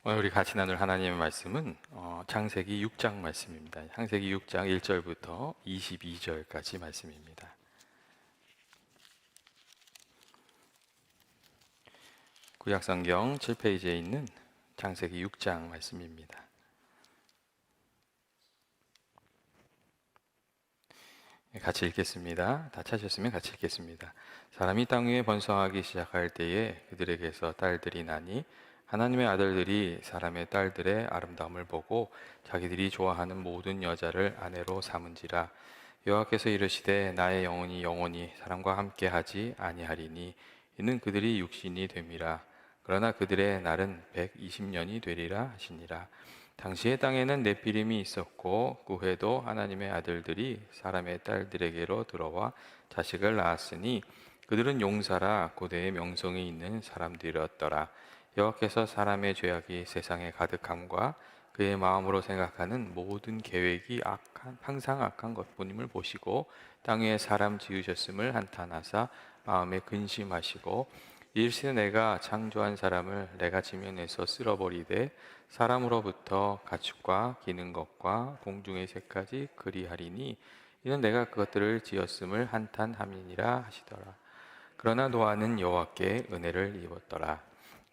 오늘 우리 같이 나눌 하나님의 말씀은 창세기 6장 말씀입니다. 창세기 6장 1절부터 22절까지 말씀입니다. 구약성경 7페이지에 있는 창세기 6장 말씀입니다. 같이 읽겠습니다. 다 찾으셨으면 같이 읽겠습니다. 사람이 땅 위에 번성하기 시작할 때에 그들에게서 딸들이 나니 하나님의 아들들이 사람의 딸들의 아름다움을 보고 자기들이 좋아하는 모든 여자를 아내로 삼은지라. 여호와께서 이르시되 나의 영혼이 영원히 사람과 함께하지 아니하리니 이는 그들이 육신이 됨이라. 그러나 그들의 날은 120년이 되리라 하시니라. 당시의 땅에는 넷비림이 있었고 그 후에도 하나님의 아들들이 사람의 딸들에게로 들어와 자식을 낳았으니 그들은 용사라 고대의 명성이 있는 사람들이었더라. 여호와께서 사람의 죄악이 세상에 가득함과 그의 마음으로 생각하는 모든 계획이 항상 악한 것뿐임을 보시고 땅 위에 사람 지으셨음을 한탄하사 마음에 근심하시고 이르시되 내가 창조한 사람을 내가 지면에서 쓸어버리되 사람으로부터 가축과 기는 것과 공중의 새까지 그리하리니 이는 내가 그것들을 지었음을 한탄함이니라 하시더라. 그러나 노아는 여호와께 은혜를 입었더라.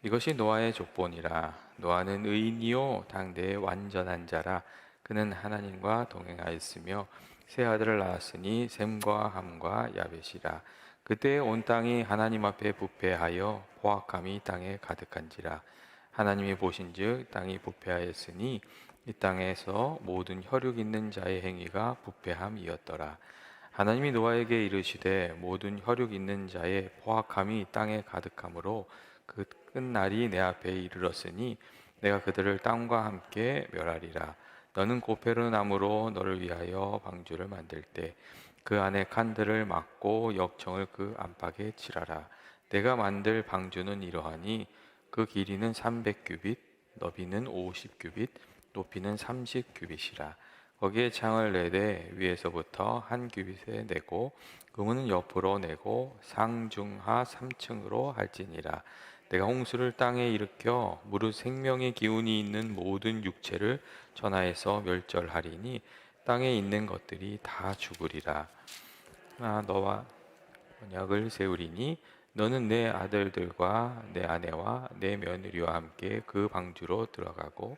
이것이 노아의 족본이라. 노아는 의인이요 당대의 완전한 자라. 그는 하나님과 동행하였으며 세 아들을 낳았으니 셈과 함과 야벳이라. 그때 온 땅이 하나님 앞에 부패하여 포악함이 땅에 가득한지라. 하나님이 보신즉 땅이 부패하였으니 이 땅에서 모든 혈육 있는 자의 행위가 부패함이었더라. 하나님이 노아에게 이르시되 모든 혈육 있는 자의 포악함이 땅에 가득함으로 그 끝날이 내 앞에 이르렀으니 내가 그들을 땅과 함께 멸하리라. 너는 고페르 나무로 너를 위하여 방주를 만들 때 그 안에 칸들을 막고 역청을 그 안팎에 칠하라. 내가 만들 방주는 이러하니 그 길이는 300규빗, 너비는 50규빗, 높이는 30규빗이라. 거기에 창을 내되 위에서부터 한 규빗에 내고 그문은 옆으로 내고 상중하 3층으로 할지니라. 내가 홍수를 땅에 일으켜 무릇 생명의 기운이 있는 모든 육체를 천하에서 멸절하리니 땅에 있는 것들이 다 죽으리라. 너와 언약을 세우리니 너는 내 아들들과 내 아내와 내 며느리와 함께 그 방주로 들어가고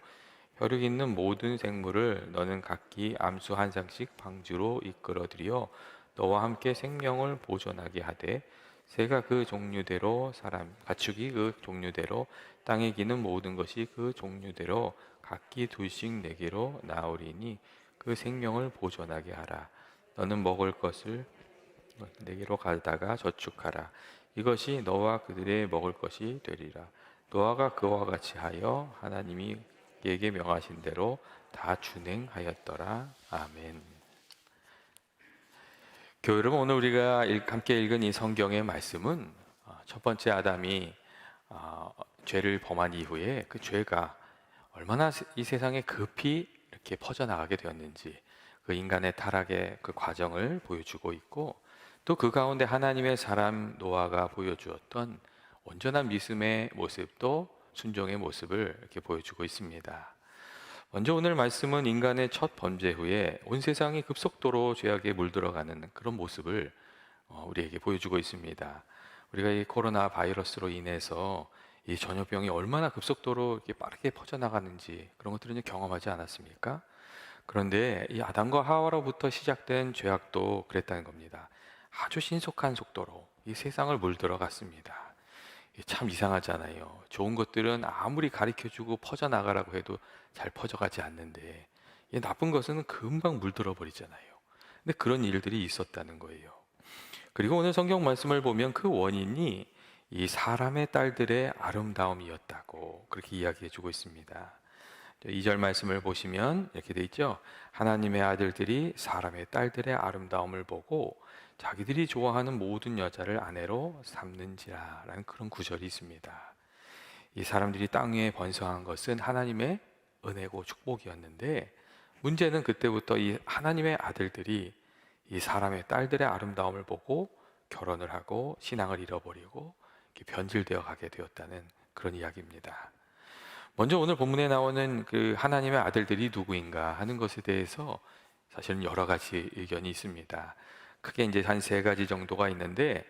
혈육 있는 모든 생물을 너는 각기 암수 한 쌍씩 방주로 이끌어들여 너와 함께 생명을 보존하게 하되 새가 그 종류대로 가축이 그 종류대로 땅에 기는 모든 것이 그 종류대로 각기 둘씩 내게로 나오리니 그 생명을 보존하게 하라. 너는 먹을 것을 내게로 가다가 저축하라. 이것이 너와 그들의 먹을 것이 되리라. 노아가 그와 같이 하여 하나님이 그에게 명하신 대로 다 준행하였더라. 아멘. 교회 여러분, 오늘 우리가 함께 읽은 이 성경의 말씀은 첫 번째 아담이 죄를 범한 이후에 그 죄가 얼마나 이 세상에 급히 이렇게 퍼져나가게 되었는지 그 인간의 타락의 그 과정을 보여주고 있고 또 그 가운데 하나님의 사람 노아가 보여주었던 온전한 믿음의 모습도 순종의 모습을 이렇게 보여주고 있습니다. 먼저 오늘 말씀은 인간의 첫 범죄 후에 온 세상이 급속도로 죄악에 물들어가는 그런 모습을 우리에게 보여주고 있습니다. 우리가 이 코로나 바이러스로 인해서 이 전염병이 얼마나 급속도로 이렇게 빠르게 퍼져나가는지 그런 것들은 경험하지 않았습니까? 그런데 이 아담과 하와로부터 시작된 죄악도 그랬다는 겁니다. 아주 신속한 속도로 이 세상을 물들어갔습니다. 참 이상하잖아요. 좋은 것들은 아무리 가르쳐주고 퍼져나가라고 해도 잘 퍼져가지 않는데 이 나쁜 것은 금방 물들어 버리잖아요. 근데 그런 일들이 있었다는 거예요. 그리고 오늘 성경 말씀을 보면 그 원인이 이 사람의 딸들의 아름다움이었다고 그렇게 이야기해 주고 있습니다. 2절 말씀을 보시면 이렇게 돼 있죠. 하나님의 아들들이 사람의 딸들의 아름다움을 보고 자기들이 좋아하는 모든 여자를 아내로 삼는지라 라는 그런 구절이 있습니다. 이 사람들이 땅 위에 번성한 것은 하나님의 은혜고 축복이었는데 문제는 그때부터 이 하나님의 아들들이 이 사람의 딸들의 아름다움을 보고 결혼을 하고 신앙을 잃어버리고 변질되어 가게 되었다는 그런 이야기입니다. 먼저 오늘 본문에 나오는 그 하나님의 아들들이 누구인가 하는 것에 대해서 사실은 여러 가지 의견이 있습니다. 크게 이제 한 세 가지 정도가 있는데,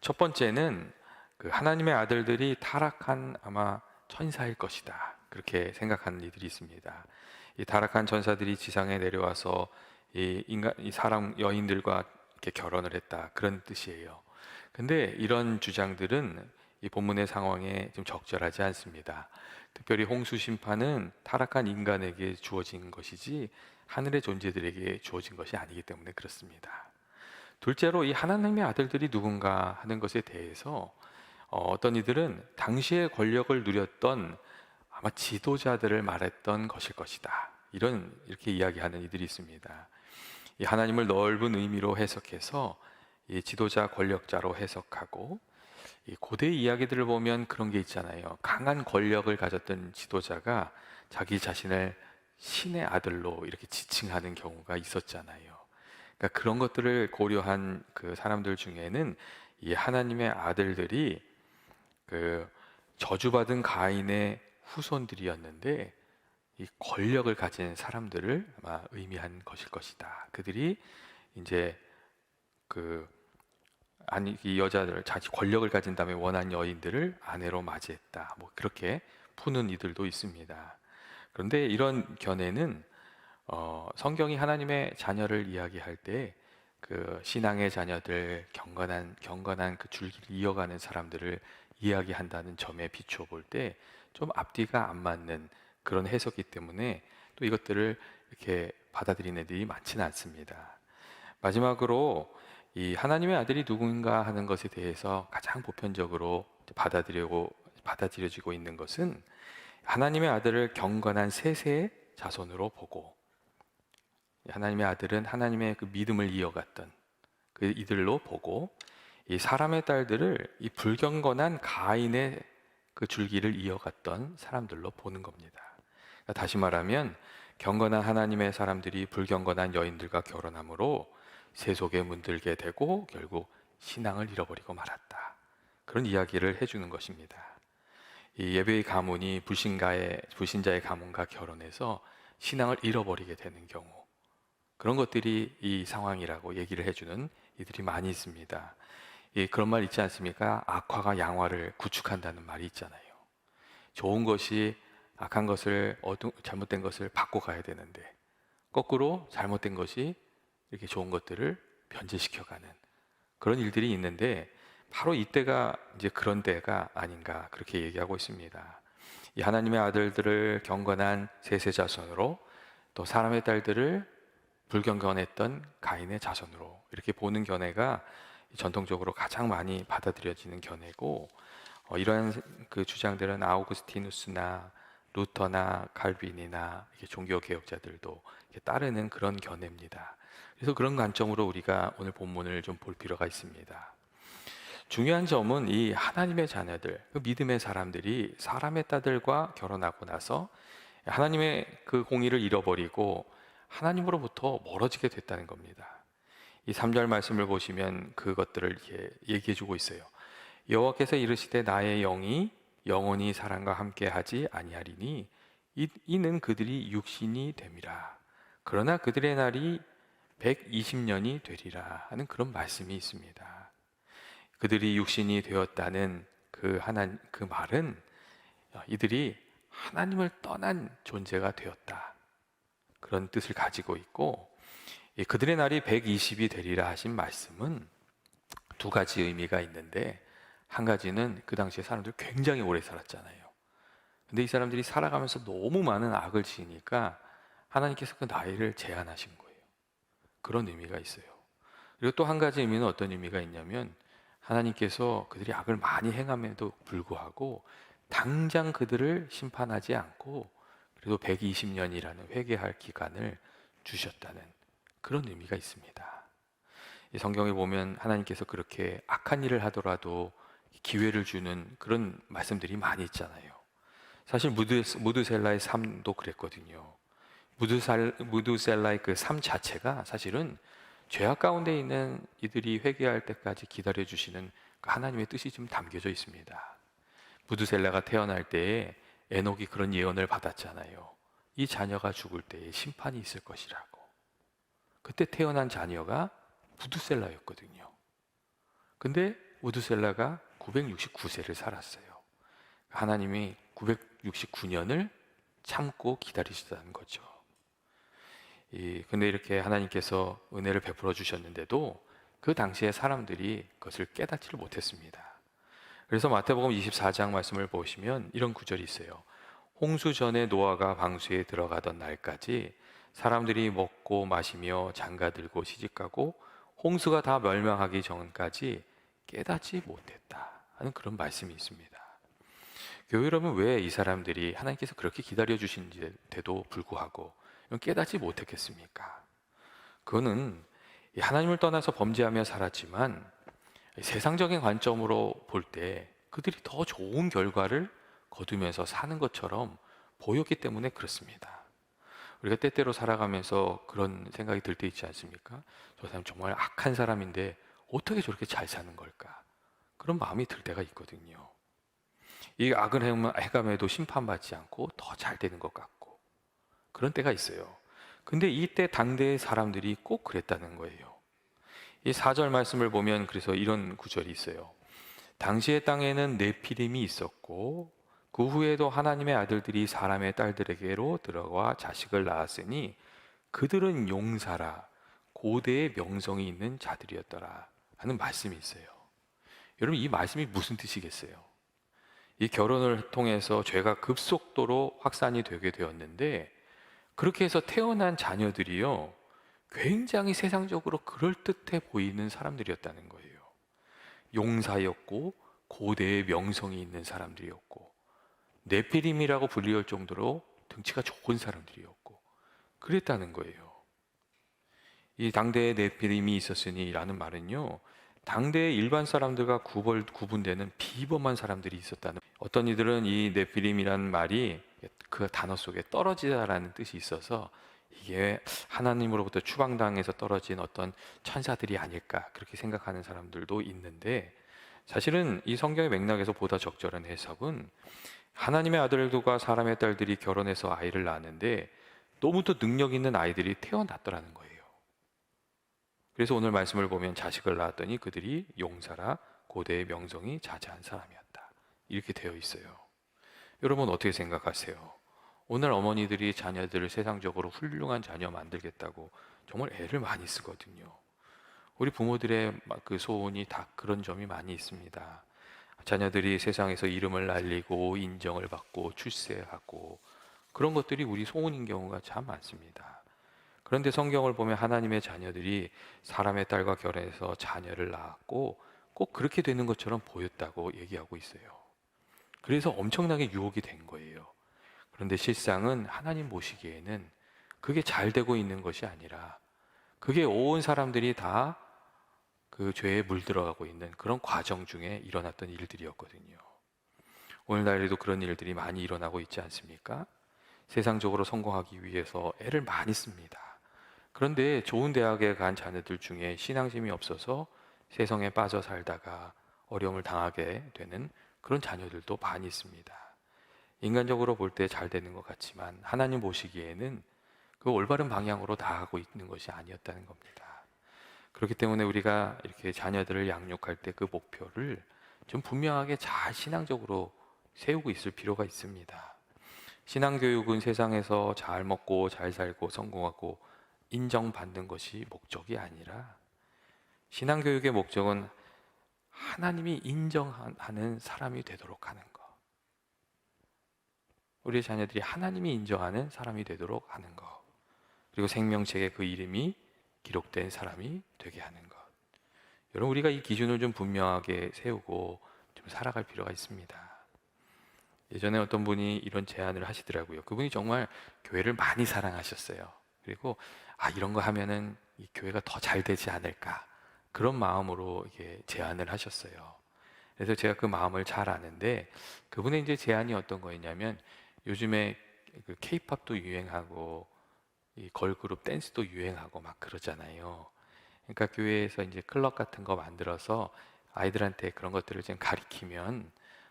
첫 번째는 그 하나님의 아들들이 타락한 아마 천사일 것이다, 그렇게 생각하는 이들이 있습니다. 이 타락한 천사들이 지상에 내려와서 이 사람 여인들과 이렇게 결혼을 했다, 그런 뜻이에요. 근데 이런 주장들은 이 본문의 상황에 좀 적절하지 않습니다. 특별히 홍수 심판은 타락한 인간에게 주어진 것이지 하늘의 존재들에게 주어진 것이 아니기 때문에 그렇습니다. 둘째로 이 하나님의 아들들이 누군가 하는 것에 대해서 어떤 이들은 당시의 권력을 누렸던 아마 지도자들을 말했던 것일 것이다, 이렇게 이야기하는 이들이 있습니다. 이 하나님을 넓은 의미로 해석해서 이 지도자 권력자로 해석하고, 이 고대 이야기들을 보면 그런 게 있잖아요. 강한 권력을 가졌던 지도자가 자기 자신을 신의 아들로 이렇게 지칭하는 경우가 있었잖아요. 그러니까 그런 것들을 고려한 그 사람들 중에는 이 하나님의 아들들이 그 저주받은 가인의 후손들이었는데, 이 권력을 가진 사람들을 아마 의미한 것일 것이다. 그들이 이제 그 아니 이 여자들 자기 권력을 가진 다음에 원한 여인들을 아내로 맞이했다, 뭐 그렇게 푸는 이들도 있습니다. 그런데 이런 견해는 성경이 하나님의 자녀를 이야기할 때 그 신앙의 자녀들, 경건한 그 줄기를 이어가는 사람들을 이야기한다는 점에 비추어 볼 때 좀 앞뒤가 안 맞는 그런 해석이기 때문에 또 이것들을 이렇게 받아들이는 애들이 많지는 않습니다. 마지막으로 이 하나님의 아들이 누군가 하는 것에 대해서 가장 보편적으로 받아들여지고 있는 것은 하나님의 아들을 경건한 세세의 자손으로 보고, 하나님의 아들은 하나님의 그 믿음을 이어갔던 그 이들로 보고, 이 사람의 딸들을 이 불경건한 가인의 그 줄기를 이어갔던 사람들로 보는 겁니다. 그러니까 다시 말하면 경건한 하나님의 사람들이 불경건한 여인들과 결혼함으로 세속에 문들게 되고 결국 신앙을 잃어버리고 말았다, 그런 이야기를 해주는 것입니다. 이 예배의 가문이 불신자의 가문과 결혼해서 신앙을 잃어버리게 되는 경우, 그런 것들이 이 상황이라고 얘기를 해주는 이들이 많이 있습니다. 그런 말 있지 않습니까? 악화가 양화를 구축한다는 말이 있잖아요. 좋은 것이 악한 것을, 잘못된 것을 바꿔가야 되는데 거꾸로 잘못된 것이 이렇게 좋은 것들을 변제시켜가는 그런 일들이 있는데, 바로 이때가 이제 그런 때가 아닌가, 그렇게 얘기하고 있습니다. 이 하나님의 아들들을 경건한 세세 자손으로, 또 사람의 딸들을 불경건했던 가인의 자손으로 이렇게 보는 견해가 전통적으로 가장 많이 받아들여지는 견해고, 이러한 그 주장들은 아우구스티누스나 루터나 칼빈이나 종교 개혁자들도 따르는 그런 견해입니다. 그래서 그런 관점으로 우리가 오늘 본문을 좀 볼 필요가 있습니다. 중요한 점은 이 하나님의 자녀들, 그 믿음의 사람들이 사람의 딸들과 결혼하고 나서 하나님의 그 공의를 잃어버리고 하나님으로부터 멀어지게 됐다는 겁니다. 이 3절 말씀을 보시면 그것들을 이렇게 얘기해 주고 있어요. 여호와께서 이르시되 나의 영이 영원히 사람과 함께 하지 아니하리니 이는 그들이 육신이 됨이라. 그러나 그들의 날이 120년이 되리라 하는 그런 말씀이 있습니다. 그들이 육신이 되었다는 그 말은 이들이 하나님을 떠난 존재가 되었다, 그런 뜻을 가지고 있고, 그들의 날이 120이 되리라 하신 말씀은 두 가지 의미가 있는데, 한 가지는 그 당시에 사람들이 굉장히 오래 살았잖아요. 근데 이 사람들이 살아가면서 너무 많은 악을 지으니까 하나님께서 그 나이를 제한하신 거예요. 그런 의미가 있어요. 그리고 또 한 가지 의미는 어떤 의미가 있냐면, 하나님께서 그들이 악을 많이 행함에도 불구하고 당장 그들을 심판하지 않고 그래도 120년이라는 회개할 기간을 주셨다는 그런 의미가 있습니다. 이 성경에 보면 하나님께서 그렇게 악한 일을 하더라도 기회를 주는 그런 말씀들이 많이 있잖아요. 사실 무드셀라의 삶도 그랬거든요. 무드셀라의 그 삶 자체가 사실은 죄악 가운데 있는 이들이 회개할 때까지 기다려 주시는 하나님의 뜻이 좀 담겨져 있습니다. 무드셀라가 태어날 때에 에녹이 그런 예언을 받았잖아요. 이 자녀가 죽을 때에 심판이 있을 것이라고. 그때 태어난 자녀가 무두셀라였거든요. 근데 무두셀라가 969세를 살았어요. 하나님이 969년을 참고 기다리시다는 거죠. 근데 이렇게 하나님께서 은혜를 베풀어 주셨는데도 그 당시에 사람들이 그것을 깨닫지를 못했습니다. 그래서 마태복음 24장 말씀을 보시면 이런 구절이 있어요. 홍수 전에 노아가 방수에 들어가던 날까지 사람들이 먹고 마시며 장가들고 시집가고 홍수가 다 멸망하기 전까지 깨닫지 못했다 하는 그런 말씀이 있습니다. 교회 여러분, 왜 이 사람들이 하나님께서 그렇게 기다려 주신데도 불구하고 깨닫지 못했겠습니까? 그거는 하나님을 떠나서 범죄하며 살았지만 세상적인 관점으로 볼 때 그들이 더 좋은 결과를 거두면서 사는 것처럼 보였기 때문에 그렇습니다. 우리가 때때로 살아가면서 그런 생각이 들 때 있지 않습니까? 저 사람 정말 악한 사람인데 어떻게 저렇게 잘 사는 걸까? 그런 마음이 들 때가 있거든요. 이 악을 해감해도 심판받지 않고 더 잘 되는 것 같고 그런 때가 있어요. 근데 이때 당대의 사람들이 꼭 그랬다는 거예요. 이 4절 말씀을 보면 그래서 이런 구절이 있어요. 당시의 땅에는 네피림이 있었고 그 후에도 하나님의 아들들이 사람의 딸들에게로 들어와 자식을 낳았으니 그들은 용사라 고대의 명성이 있는 자들이었더라 하는 말씀이 있어요. 여러분, 이 말씀이 무슨 뜻이겠어요? 이 결혼을 통해서 죄가 급속도로 확산이 되게 되었는데 그렇게 해서 태어난 자녀들이요 굉장히 세상적으로 그럴듯해 보이는 사람들이었다는 거예요. 용사였고 고대의 명성이 있는 사람들이었고 네피림이라고 불릴 정도로 등치가 좋은 사람들이었고 그랬다는 거예요. 이 당대에 네피림이 있었으니 라는 말은요 당대의 일반 사람들과 구분되는 비범한 사람들이 있었다는, 어떤 이들은 이 네피림이라는 말이 그 단어 속에 떨어지다라는 뜻이 있어서 이게 하나님으로부터 추방당해서 떨어진 어떤 천사들이 아닐까 그렇게 생각하는 사람들도 있는데, 사실은 이 성경의 맥락에서 보다 적절한 해석은 하나님의 아들들과 사람의 딸들이 결혼해서 아이를 낳았는데 너무도 능력 있는 아이들이 태어났더라는 거예요. 그래서 오늘 말씀을 보면 자식을 낳았더니 그들이 용사라 고대의 명성이 자자한 사람이었다 이렇게 되어 있어요. 여러분 어떻게 생각하세요? 오늘 어머니들이 자녀들을 세상적으로 훌륭한 자녀 만들겠다고 정말 애를 많이 쓰거든요. 우리 부모들의 그 소원이 다 그런 점이 많이 있습니다. 자녀들이 세상에서 이름을 날리고 인정을 받고 출세하고 그런 것들이 우리 소원인 경우가 참 많습니다. 그런데 성경을 보면 하나님의 자녀들이 사람의 딸과 결혼해서 자녀를 낳았고 꼭 그렇게 되는 것처럼 보였다고 얘기하고 있어요. 그래서 엄청나게 유혹이 된 거예요. 그런데 실상은 하나님 보시기에는 그게 잘 되고 있는 것이 아니라 그게 온 사람들이 다 그 죄에 물들어가고 있는 그런 과정 중에 일어났던 일들이었거든요. 오늘날에도 그런 일들이 많이 일어나고 있지 않습니까? 세상적으로 성공하기 위해서 애를 많이 씁니다. 그런데 좋은 대학에 간 자녀들 중에 신앙심이 없어서 세상에 빠져 살다가 어려움을 당하게 되는 그런 자녀들도 많이 있습니다. 인간적으로 볼 때 잘 되는 것 같지만 하나님 보시기에는 그 올바른 방향으로 나아가고 있는 것이 아니었다는 겁니다. 그렇기 때문에 우리가 이렇게 자녀들을 양육할 때 그 목표를 좀 분명하게 잘 신앙적으로 세우고 있을 필요가 있습니다. 신앙교육은 세상에서 잘 먹고 잘 살고 성공하고 인정받는 것이 목적이 아니라 신앙교육의 목적은 하나님이 인정하는 사람이 되도록 하는 것. 우리 자녀들이 하나님이 인정하는 사람이 되도록 하는 것. 그리고 생명책에 그 이름이 기록된 사람이 되게 하는 것. 여러분, 우리가 이 기준을 좀 분명하게 세우고 좀 살아갈 필요가 있습니다. 예전에 어떤 분이 이런 제안을 하시더라고요. 그분이 정말 교회를 많이 사랑하셨어요. 그리고 이런 거 하면은 이 교회가 더 잘 되지 않을까 그런 마음으로 이게 제안을 하셨어요. 그래서 제가 그 마음을 잘 아는데 그분의 이제 제안이 어떤 거였냐면 요즘에 그 K-팝도 유행하고 이 걸그룹 댄스도 유행하고 막 그러잖아요. 그러니까 교회에서 이제 클럽 같은 거 만들어서 아이들한테 그런 것들을 좀 가리키면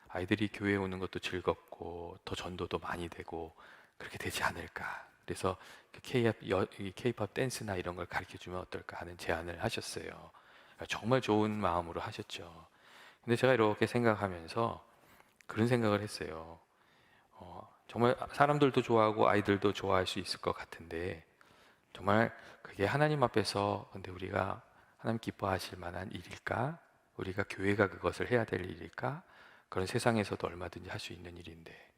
아이들이 교회에 오는 것도 즐겁고 더 전도도 많이 되고 그렇게 되지 않을까. 그래서 K-팝 댄스나 이런 걸 가르쳐 주면 어떨까 하는 제안을 하셨어요. 정말 좋은 마음으로 하셨죠. 근데 제가 이렇게 생각하면서 그런 생각을 했어요. 정말 사람들도 좋아하고 아이들도 좋아할 수 있을 것 같은데 정말 그게 하나님 앞에서 근데 우리가 하나님 기뻐하실 만한 일일까? 우리가 교회가 그것을 해야 될 일일까? 그런 세상에서도 얼마든지 할 수 있는 일인데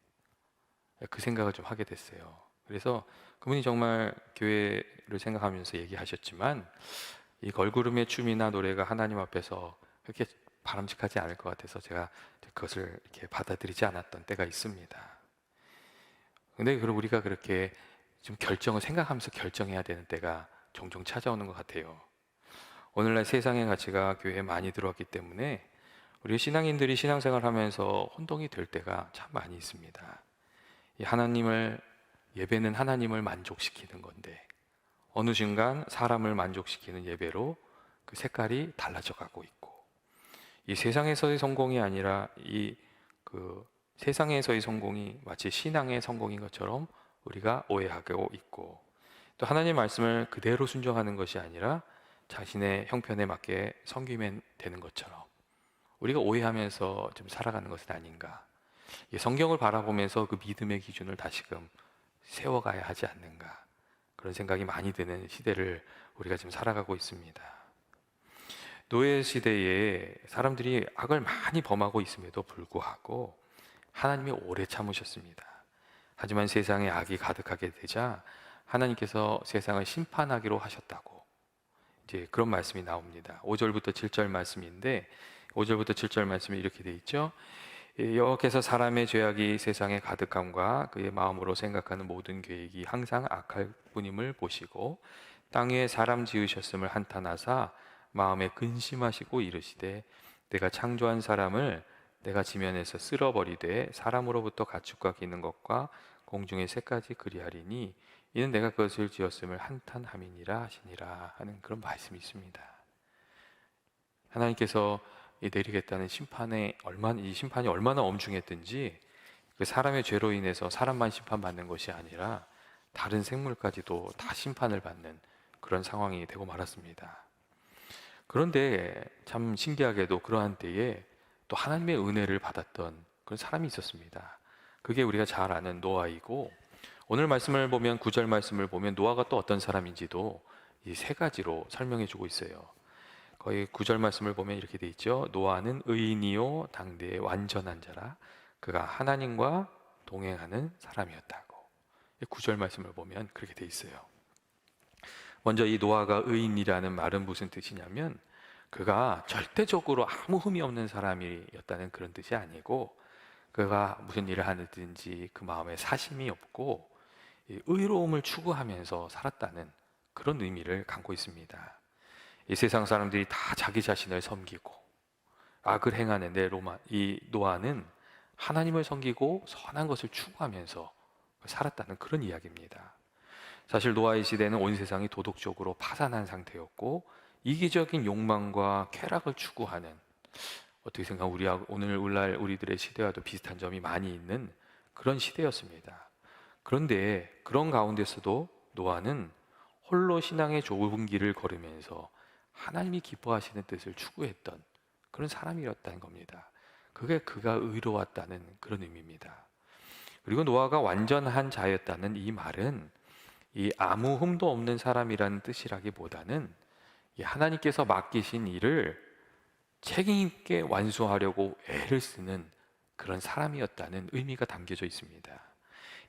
그 생각을 좀 하게 됐어요. 그래서 그분이 정말 교회를 생각하면서 얘기하셨지만 이 걸그룹의 춤이나 노래가 하나님 앞에서 그렇게 바람직하지 않을 것 같아서 제가 그것을 이렇게 받아들이지 않았던 때가 있습니다. 근데 그럼 우리가 그렇게 좀 결정을 생각하면서 결정해야 되는 때가 종종 찾아오는 것 같아요. 오늘날 세상의 가치가 교회에 많이 들어왔기 때문에 우리 신앙인들이 신앙생활 하면서 혼동이 될 때가 참 많이 있습니다. 이 예배는 하나님을 만족시키는 건데 어느 순간 사람을 만족시키는 예배로 그 색깔이 달라져 가고 있고 이 세상에서의 성공이 아니라 그 세상에서의 성공이 마치 신앙의 성공인 것처럼 우리가 오해하고 있고 또 하나님 말씀을 그대로 순종하는 것이 아니라 자신의 형편에 맞게 섬기면 되는 것처럼 우리가 오해하면서 좀 살아가는 것은 아닌가. 이 성경을 바라보면서 그 믿음의 기준을 다시금 세워가야 하지 않는가. 그런 생각이 많이 드는 시대를 우리가 지금 살아가고 있습니다. 노예 시대에 사람들이 악을 많이 범하고 있음에도 불구하고 하나님이 오래 참으셨습니다. 하지만 세상에 악이 가득하게 되자 하나님께서 세상을 심판하기로 하셨다고 이제 그런 말씀이 나옵니다. 5절부터 7절 말씀인데 5절부터 7절 말씀이 이렇게 돼 있죠. 여호와께서 사람의 죄악이 세상에 가득함과 그의 마음으로 생각하는 모든 계획이 항상 악할 뿐임을 보시고 땅 위에 사람 지으셨음을 한탄하사 마음에 근심하시고 이르시되 내가 창조한 사람을 내가 지면에서 쓸어버리되 사람으로부터 가축과 기는 것과 공중의 새까지 그리하리니 이는 내가 그것을 지었음을 한탄함이니라 하시니라 하는 그런 말씀이 있습니다. 하나님께서 내리겠다는 이 심판이 얼마나 엄중했든지 그 사람의 죄로 인해서 사람만 심판받는 것이 아니라 다른 생물까지도 다 심판을 받는 그런 상황이 되고 말았습니다. 그런데 참 신기하게도 그러한 때에 또 하나님의 은혜를 받았던 그런 사람이 있었습니다. 그게 우리가 잘 아는 노아이고 오늘 말씀을 보면 9절 말씀을 보면 노아가 또 어떤 사람인지도 이 세 가지로 설명해 주고 있어요. 거의 9절 말씀을 보면 이렇게 돼 있죠. 노아는 의인이요 당대의 완전한 자라 그가 하나님과 동행하는 사람이었다고. 9절 말씀을 보면 그렇게 돼 있어요. 먼저 이 노아가 의인이라는 말은 무슨 뜻이냐면 그가 절대적으로 아무 흠이 없는 사람이었다는 그런 뜻이 아니고 그가 무슨 일을 하든지 그 마음에 사심이 없고 의로움을 추구하면서 살았다는 그런 의미를 갖고 있습니다. 이 세상 사람들이 다 자기 자신을 섬기고 악을 행하는데 이 노아는 하나님을 섬기고 선한 것을 추구하면서 살았다는 그런 이야기입니다. 사실 노아의 시대는 온 세상이 도덕적으로 파산한 상태였고 이기적인 욕망과 쾌락을 추구하는 어떻게 오늘날 우리들의 시대와도 비슷한 점이 많이 있는 그런 시대였습니다. 그런데 그런 가운데서도 노아는 홀로 신앙의 좁은 길을 걸으면서 하나님이 기뻐하시는 뜻을 추구했던 그런 사람이었다는 겁니다. 그게 그가 의로웠다는 그런 의미입니다. 그리고 노아가 완전한 자였다는 이 말은 이 아무 흠도 없는 사람이라는 뜻이라기보다는 이 하나님께서 맡기신 일을 책임 있게 완수하려고 애를 쓰는 그런 사람이었다는 의미가 담겨져 있습니다.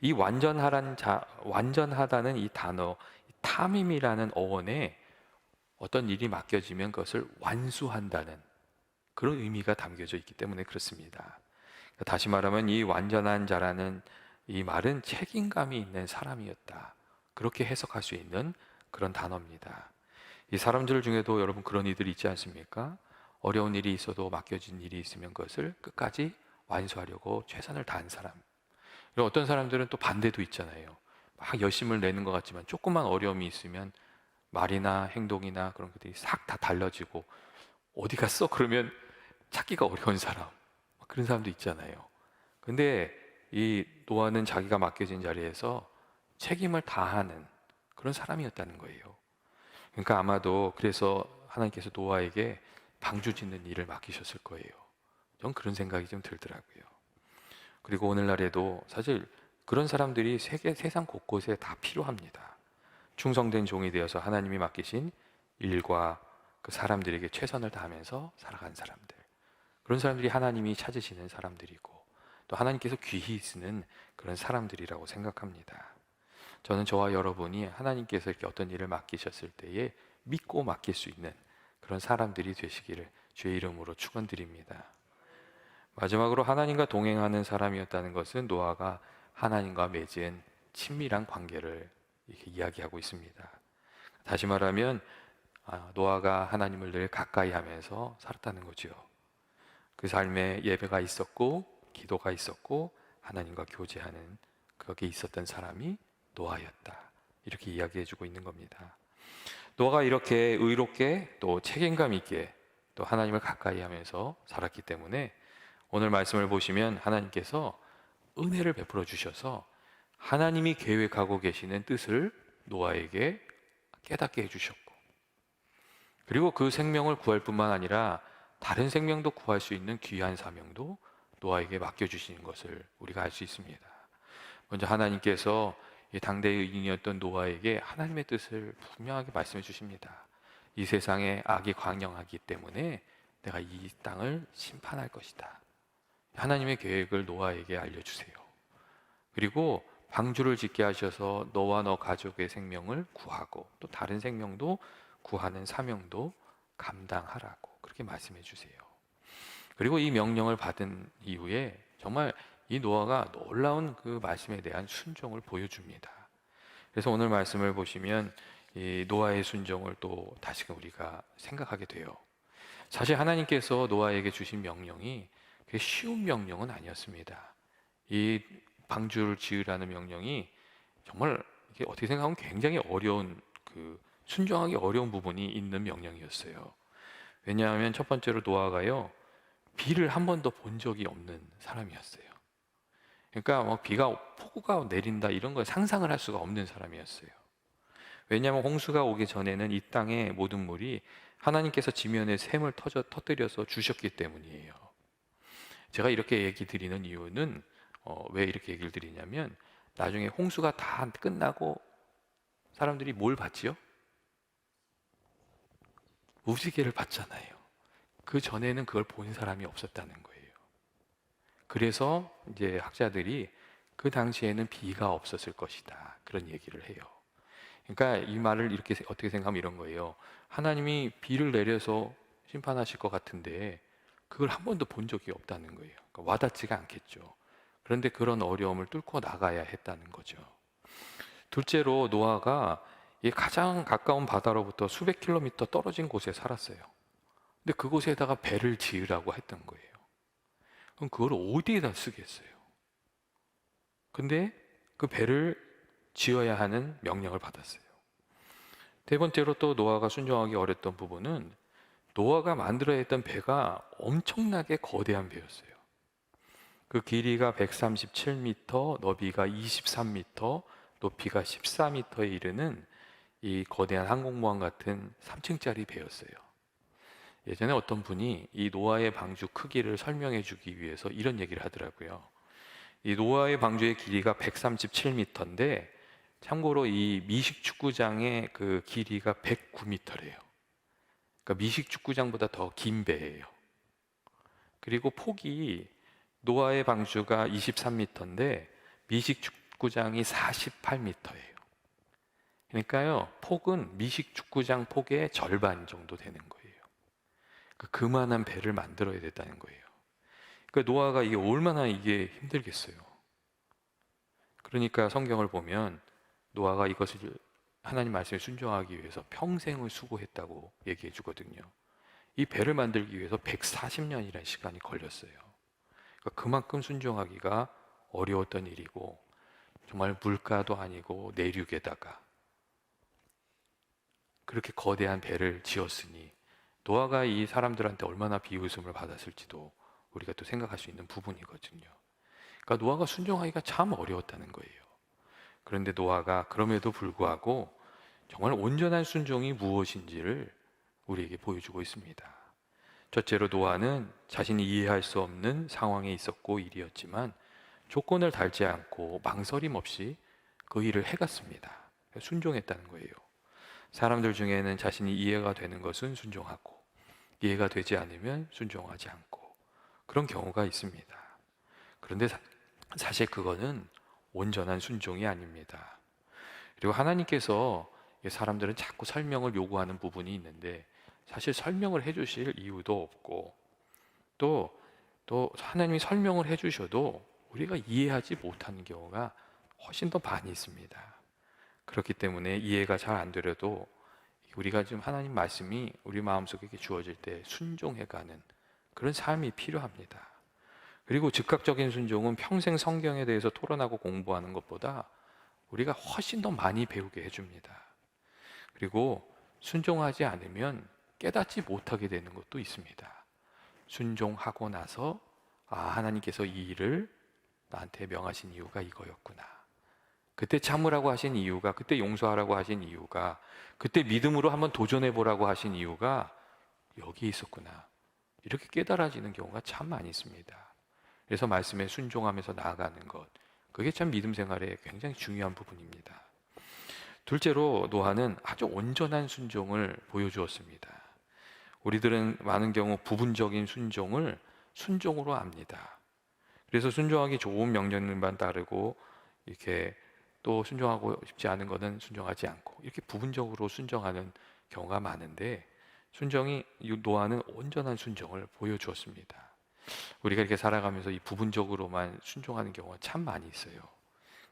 이 완전하다는 이 단어, 탐임이라는 어원에 어떤 일이 맡겨지면 그것을 완수한다는 그런 의미가 담겨져 있기 때문에 그렇습니다. 다시 말하면 이 완전한 자라는 이 말은 책임감이 있는 사람이었다. 그렇게 해석할 수 있는 그런 단어입니다. 이 사람들 중에도 여러분 그런 이들이 있지 않습니까? 어려운 일이 있어도 맡겨진 일이 있으면 그것을 끝까지 완수하려고 최선을 다한 사람. 그리고 어떤 사람들은 또 반대도 있잖아요. 막 열심을 내는 것 같지만 조금만 어려움이 있으면 말이나 행동이나 그런 것들이 싹 다 달라지고 어디 갔어? 그러면 찾기가 어려운 사람. 그런 사람도 있잖아요. 근데 이 노아는 자기가 맡겨진 자리에서 책임을 다하는 그런 사람이었다는 거예요. 그러니까 아마도 그래서 하나님께서 노아에게 방주 짓는 일을 맡기셨을 거예요. 전 그런 생각이 좀 들더라고요. 그리고 오늘날에도 사실 그런 사람들이 세상 곳곳에 다 필요합니다. 충성된 종이 되어서 하나님이 맡기신 일과 그 사람들에게 최선을 다하면서 살아간 사람들. 그런 사람들이 하나님이 찾으시는 사람들이고 또 하나님께서 귀히 쓰는 그런 사람들이라고 생각합니다. 저는 저와 여러분이 하나님께서 이렇게 어떤 일을 맡기셨을 때에 믿고 맡길 수 있는 그런 사람들이 되시기를 주의 이름으로 축원드립니다. 마지막으로 하나님과 동행하는 사람이었다는 것은 노아가 하나님과 맺은 친밀한 관계를 이렇게 이야기하고 있습니다. 다시 말하면 노아가 하나님을 늘 가까이 하면서 살았다는 거죠. 그 삶에 예배가 있었고 기도가 있었고 하나님과 교제하는 거기에 있었던 사람이 노아였다. 이렇게 이야기해주고 있는 겁니다. 노아가 이렇게 의롭게 또 책임감 있게 또 하나님을 가까이 하면서 살았기 때문에 오늘 말씀을 보시면 하나님께서 은혜를 베풀어 주셔서 하나님이 계획하고 계시는 뜻을 노아에게 깨닫게 해주셨고 그리고 그 생명을 구할 뿐만 아니라 다른 생명도 구할 수 있는 귀한 사명도 노아에게 맡겨주시는 것을 우리가 알 수 있습니다. 먼저 하나님께서 이 당대의 의인이었던 노아에게 하나님의 뜻을 분명하게 말씀해 주십니다. 이 세상에 악이 광영하기 때문에 내가 이 땅을 심판할 것이다. 하나님의 계획을 노아에게 알려주세요. 그리고 방주를 짓게 하셔서 너와 너 가족의 생명을 구하고 또 다른 생명도 구하는 사명도 감당하라고 그렇게 말씀해 주세요. 그리고 이 명령을 받은 이후에 정말 이 노아가 놀라운 그 말씀에 대한 순종을 보여줍니다. 그래서 오늘 말씀을 보시면 이 노아의 순종을 또 다시금 우리가 생각하게 돼요. 사실 하나님께서 노아에게 주신 명령이 그게 쉬운 명령은 아니었습니다. 이 방주를 지으라는 명령이 정말 이게 어떻게 생각하면 굉장히 어려운 순종하기 어려운 부분이 있는 명령이었어요. 왜냐하면 첫 번째로 노아가요 비를 한 번도 본 적이 없는 사람이었어요. 그러니까 뭐 비가 폭우가 내린다 이런 걸 상상을 할 수가 없는 사람이었어요. 왜냐하면 홍수가 오기 전에는 이 땅의 모든 물이 하나님께서 지면에 샘을 터뜨려서 주셨기 때문이에요. 제가 이렇게 얘기 드리는 이유는 왜 이렇게 얘기를 드리냐면 나중에 홍수가 다 끝나고 사람들이 뭘 봤지요? 무지개를 봤잖아요. 그 전에는 그걸 본 사람이 없었다는 거예요. 그래서 이제 학자들이 그 당시에는 비가 없었을 것이다. 그런 얘기를 해요. 그러니까 이 말을 이렇게 어떻게 생각하면 이런 거예요. 하나님이 비를 내려서 심판하실 것 같은데 그걸 한 번도 본 적이 없다는 거예요. 그러니까 와닿지가 않겠죠. 그런데 그런 어려움을 뚫고 나가야 했다는 거죠. 둘째로 노아가 이 가장 가까운 바다로부터 수백 킬로미터 떨어진 곳에 살았어요. 근데 그곳에다가 배를 지으라고 했던 거예요. 그럼 그걸 어디에다 쓰겠어요? 근데 그 배를 지어야 하는 명령을 받았어요. 네 번째로 또 노아가 순종하기 어렸던 부분은 노아가 만들어야 했던 배가 엄청나게 거대한 배였어요. 그 길이가 137m, 너비가 23m, 높이가 14m에 이르는 이 거대한 항공모함 같은 3층짜리 배였어요. 예전에 어떤 분이 이 노아의 방주 크기를 설명해 주기 위해서 이런 얘기를 하더라고요. 이 노아의 방주의 길이가 137m인데 참고로 이 미식 축구장의 그 길이가 109m래요. 그러니까 미식 축구장보다 더 긴 배예요. 그리고 폭이 노아의 방주가 23m인데 미식 축구장이 48m예요. 그러니까요, 폭은 미식 축구장 폭의 절반 정도 되는 거예요. 그만한 배를 만들어야 됐다는 거예요. 그러니까 노아가 이게 얼마나 이게 힘들겠어요. 그러니까 성경을 보면 노아가 이것을 하나님 말씀에 순종하기 위해서 평생을 수고했다고 얘기해 주거든요. 이 배를 만들기 위해서 140년이라는 시간이 걸렸어요. 그러니까 그만큼 순종하기가 어려웠던 일이고 정말 물가도 아니고 내륙에다가 그렇게 거대한 배를 지었으니 노아가 이 사람들한테 얼마나 비웃음을 받았을지도 우리가 또 생각할 수 있는 부분이거든요. 그러니까 노아가 순종하기가 참 어려웠다는 거예요. 그런데 노아가 그럼에도 불구하고 정말 온전한 순종이 무엇인지를 우리에게 보여주고 있습니다. 첫째로 노아는 자신이 이해할 수 없는 상황에 있었고 일이었지만 조건을 달지 않고 망설임 없이 그 일을 해갔습니다. 순종했다는 거예요. 사람들 중에는 자신이 이해가 되는 것은 순종하고 이해가 되지 않으면 순종하지 않고 그런 경우가 있습니다. 그런데 사실 그거는 온전한 순종이 아닙니다. 그리고 하나님께서 사람들은 자꾸 설명을 요구하는 부분이 있는데 사실 설명을 해주실 이유도 없고 또 하나님이 설명을 해주셔도 우리가 이해하지 못하는 경우가 훨씬 더 많이 있습니다. 그렇기 때문에 이해가 잘 안 되려도 우리가 지금 하나님 말씀이 우리 마음속에 주어질 때 순종해가는 그런 삶이 필요합니다. 그리고 즉각적인 순종은 평생 성경에 대해서 토론하고 공부하는 것보다 우리가 훨씬 더 많이 배우게 해줍니다. 그리고 순종하지 않으면 깨닫지 못하게 되는 것도 있습니다. 순종하고 나서 하나님께서 이 일을 나한테 명하신 이유가 이거였구나. 그때 참으라고 하신 이유가, 그때 용서하라고 하신 이유가, 그때 믿음으로 한번 도전해 보라고 하신 이유가 여기 있었구나. 이렇게 깨달아지는 경우가 참 많이 있습니다. 그래서 말씀에 순종하면서 나아가는 것, 그게 참 믿음 생활에 굉장히 중요한 부분입니다. 둘째로 노아는 아주 온전한 순종을 보여주었습니다. 우리들은 많은 경우 부분적인 순종을 순종으로 압니다. 그래서 순종하기 좋은 명령만 따르고 이렇게 또 순종하고 싶지 않은 것은 순종하지 않고 이렇게 부분적으로 순종하는 경우가 많은데 노아는 온전한 순종을 보여주었습니다. 우리가 이렇게 살아가면서 이 부분적으로만 순종하는 경우가 참 많이 있어요.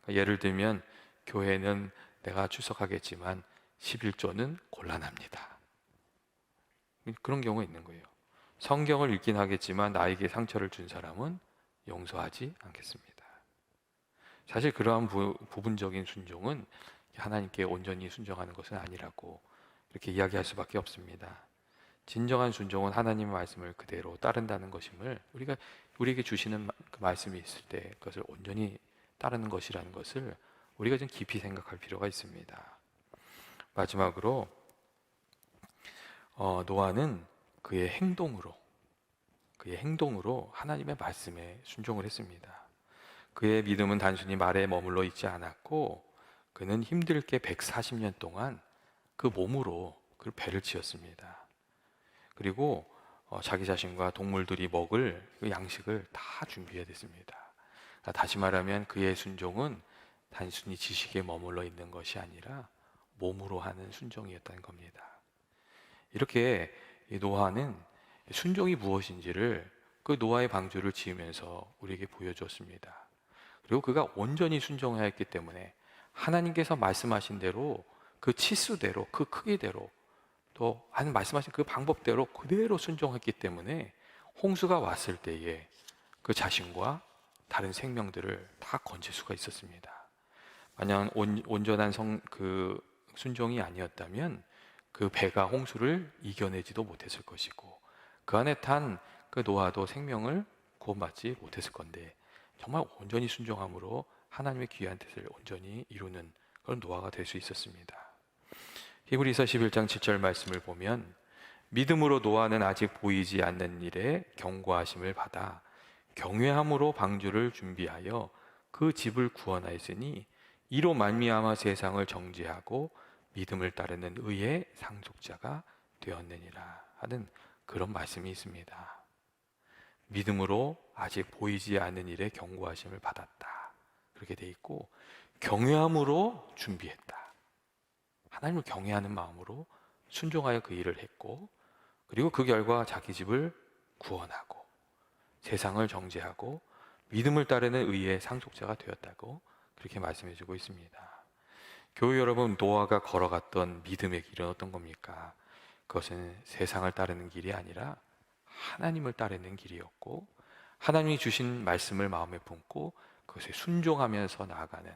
그러니까 예를 들면 교회는 내가 출석하겠지만 11조는 곤란합니다. 그런 경우가 있는 거예요. 성경을 읽긴 하겠지만 나에게 상처를 준 사람은 용서하지 않겠습니다. 사실 그러한 부분적인 순종은 하나님께 온전히 순종하는 것은 아니라고 이렇게 이야기할 수밖에 없습니다. 진정한 순종은 하나님의 말씀을 그대로 따른다는 것임을 우리에게 주시는 그 말씀이 있을 때 그것을 온전히 따르는 것이라는 것을 우리가 좀 깊이 생각할 필요가 있습니다. 마지막으로 노아는 그의 행동으로 하나님의 말씀에 순종을 했습니다. 그의 믿음은 단순히 말에 머물러 있지 않았고 그는 힘들게 140년 동안 그 몸으로 그 배를 지었습니다. 그리고 자기 자신과 동물들이 먹을 그 양식을 다 준비해야 됐습니다. 다시 말하면 그의 순종은 단순히 지식에 머물러 있는 것이 아니라 몸으로 하는 순종이었다는 겁니다. 이렇게 노아는 순종이 무엇인지를 그 노아의 방주를 지으면서 우리에게 보여줬습니다. 그리고 그가 온전히 순종하였기 때문에 하나님께서 말씀하신 대로 그 치수대로 그 크기대로 또 말씀하신 그 방법대로 그대로 순종했기 때문에 홍수가 왔을 때에 그 자신과 다른 생명들을 다 건질 수가 있었습니다. 만약 온전한 그 순종이 아니었다면 그 배가 홍수를 이겨내지도 못했을 것이고 그 안에 탄 그 노아도 생명을 구원받지 못했을 건데 정말 온전히 순종함으로 하나님의 귀한 뜻을 온전히 이루는 그런 노아가 될 수 있었습니다. 히브리서 11장 7절 말씀을 보면 믿음으로 노아는 아직 보이지 않는 일에 경고하심을 받아 경외함으로 방주를 준비하여 그 집을 구원하였으니 이로 말미암아 세상을 정죄하고 믿음을 따르는 의의 상속자가 되었느니라 하는 그런 말씀이 있습니다. 믿음으로 아직 보이지 않는 일에 경고하심을 받았다. 그렇게 돼 있고 경외함으로 준비했다. 하나님을 경외하는 마음으로 순종하여 그 일을 했고 그리고 그 결과 자기 집을 구원하고 세상을 정죄하고 믿음을 따르는 의의 상속자가 되었다고 그렇게 말씀해 주고 있습니다. 교회 여러분, 노아가 걸어갔던 믿음의 길은 어떤 겁니까? 그것은 세상을 따르는 길이 아니라 하나님을 따르는 길이었고 하나님이 주신 말씀을 마음에 품고 그것에 순종하면서 나아가는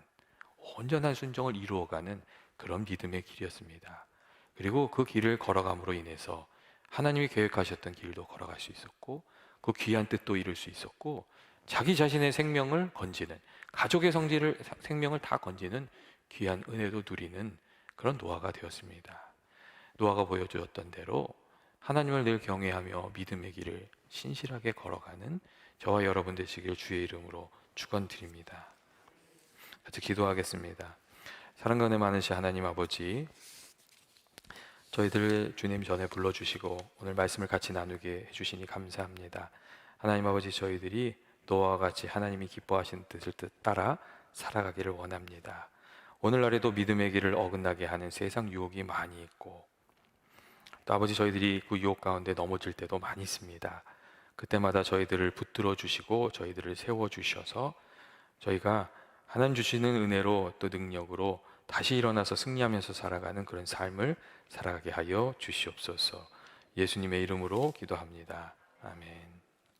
온전한 순종을 이루어가는 그런 믿음의 길이었습니다. 그리고 그 길을 걸어감으로 인해서 하나님이 계획하셨던 길도 걸어갈 수 있었고 그 귀한 뜻도 이룰 수 있었고, 자기 자신의 생명을 건지는, 가족의 생명을 다 건지는 귀한 은혜도 누리는 그런 노아가 되었습니다. 노아가 보여주었던 대로 하나님을 늘 경외하며 믿음의 길을 신실하게 걸어가는 저와 여러분 되시길 주의 이름으로 축원드립니다. 같이 기도하겠습니다. 사랑과 은혜 많으신 하나님 아버지, 저희들을 주님 전에 불러주시고 오늘 말씀을 같이 나누게 해주시니 감사합니다. 하나님 아버지, 저희들이 노아와 같이 하나님이 기뻐하시는 뜻을 따라 살아가기를 원합니다. 오늘날에도 믿음의 길을 어긋나게 하는 세상 유혹이 많이 있고, 또 아버지, 저희들이 그 유혹 가운데 넘어질 때도 많이 있습니다. 그때마다 저희들을 붙들어 주시고 저희들을 세워 주셔서 저희가 하나님 주시는 은혜로 또 능력으로 다시 일어나서 승리하면서 살아가는 그런 삶을 살아가게 하여 주시옵소서. 예수님의 이름으로 기도합니다. 아멘.